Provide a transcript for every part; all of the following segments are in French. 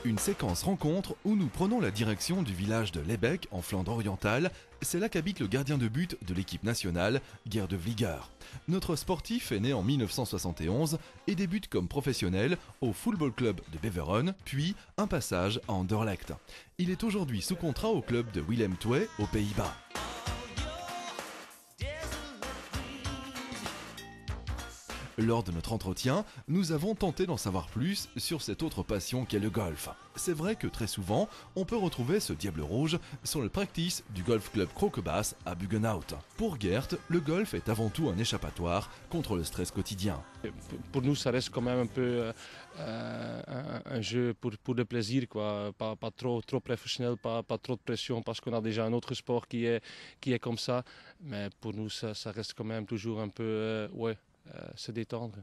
Une séquence rencontre où nous prenons la direction du village de Lebec en Flandre orientale. C'est là qu'habite le gardien de but de l'équipe nationale, Gert de Vlieger. Notre sportif est né en 1971 et débute comme professionnel au Football Club de Beveren, puis un passage à Anderlecht. Il est aujourd'hui sous contrat au club de Willem II aux Pays-Bas. Lors de notre entretien, nous avons tenté d'en savoir plus sur cette autre passion qu'est le golf. C'est vrai que très souvent, on peut retrouver ce diable rouge sur le practice du golf club Krokebaas à Buggenhout. Pour Gert, le golf est avant tout un échappatoire contre le stress quotidien. Pour nous, ça reste quand même un peu un jeu pour le plaisir, quoi. Pas trop professionnel, pas trop de pression parce qu'on a déjà un autre sport qui est comme ça. Mais pour nous, ça reste quand même toujours un peu, se détendre.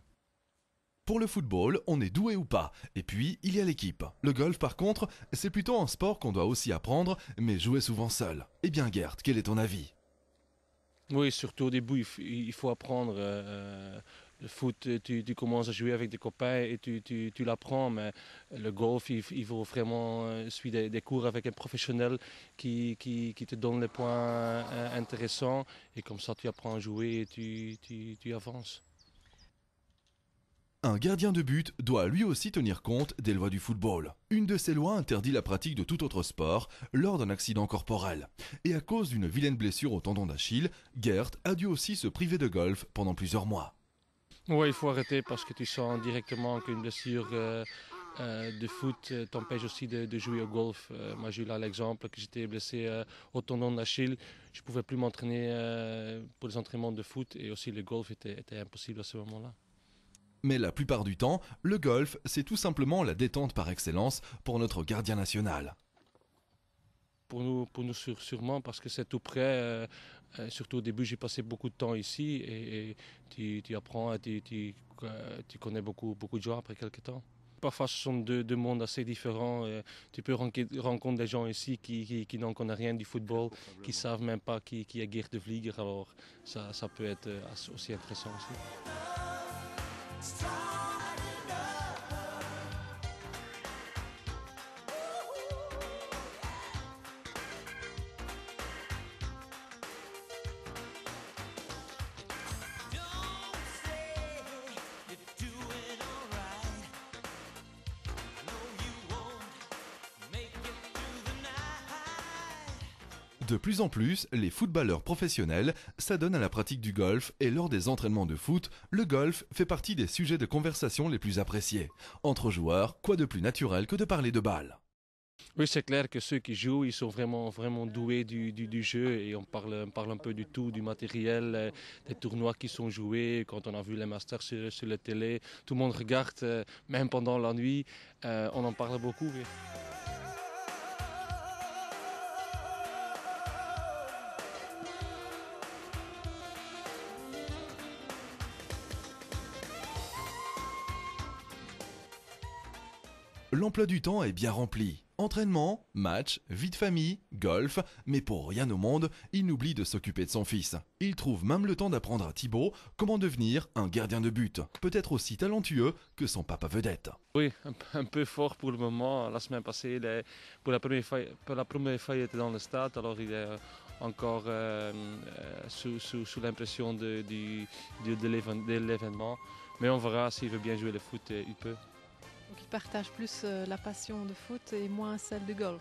Pour le football, on est doué ou pas. Et puis, il y a l'équipe. Le golf, par contre, c'est plutôt un sport qu'on doit aussi apprendre, mais jouer souvent seul. Eh bien, Gert, quel est ton avis ? Oui, surtout au début, il faut apprendre. Le foot, tu commences à jouer avec des copains et tu l'apprends, mais le golf, il faut vraiment suivre des cours avec un professionnel qui te donne les points intéressants. Et comme ça, tu apprends à jouer et tu avances. Un gardien de but doit lui aussi tenir compte des lois du football. Une de ces lois interdit la pratique de tout autre sport lors d'un accident corporel. Et à cause d'une vilaine blessure au tendon d'Achille, Gert a dû aussi se priver de golf pendant plusieurs mois. Oui, il faut arrêter parce que tu sens directement qu'une blessure de foot t'empêche aussi de jouer au golf. Moi, j'ai eu là l'exemple que j'étais blessé au tendon d'Achille. Je ne pouvais plus m'entraîner pour les entraînements de foot et aussi le golf était impossible à ce moment-là. Mais la plupart du temps, le golf, c'est tout simplement la détente par excellence pour notre gardien national. Pour nous sûrement, parce que c'est tout près. Surtout au début, j'ai passé beaucoup de temps ici et tu apprends, tu connais beaucoup de gens après quelques temps. Parfois, ce sont deux mondes assez différents. Tu peux rencontrer des gens ici qui n'en connaissent rien du football, qui ne savent même pas qui est Gert de Vlieger. Alors, ça peut être aussi intéressant aussi. De plus en plus, les footballeurs professionnels s'adonnent à la pratique du golf et lors des entraînements de foot, le golf fait partie des sujets de conversation les plus appréciés. Entre joueurs, quoi de plus naturel que de parler de balle ? Oui, c'est clair que ceux qui jouent, ils sont vraiment doués du jeu et on parle un peu du tout, du matériel, des tournois qui sont joués. Quand on a vu les Masters sur la télé, tout le monde regarde, même pendant la nuit, on en parle beaucoup. Oui. L'emploi du temps est bien rempli. Entraînement, match, vie de famille, golf, mais pour rien au monde, il n'oublie de s'occuper de son fils. Il trouve même le temps d'apprendre à Thibaut comment devenir un gardien de but, peut-être aussi talentueux que son papa vedette. Oui, un peu fort pour le moment. La semaine passée, pour la première fois, il était dans le stade, alors il est encore sous l'impression de l'événement. Mais on verra s'il veut bien jouer le foot, il peut. Donc il partage plus la passion de foot et moins celle de golf.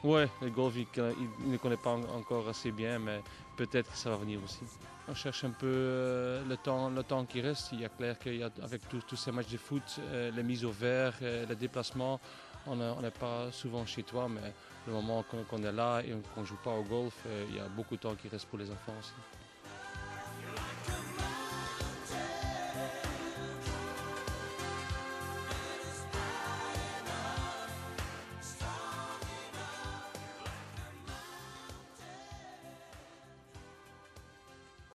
Oui, le golf, il ne connaît pas encore assez bien, mais peut-être que ça va venir aussi. On cherche un peu le temps qui reste. Il est clair qu'avec tous ces matchs de foot, les mises au vert, les déplacements, on n'est pas souvent chez toi, mais le moment qu'on est là et qu'on ne joue pas au golf, il y a beaucoup de temps qui reste pour les enfants aussi.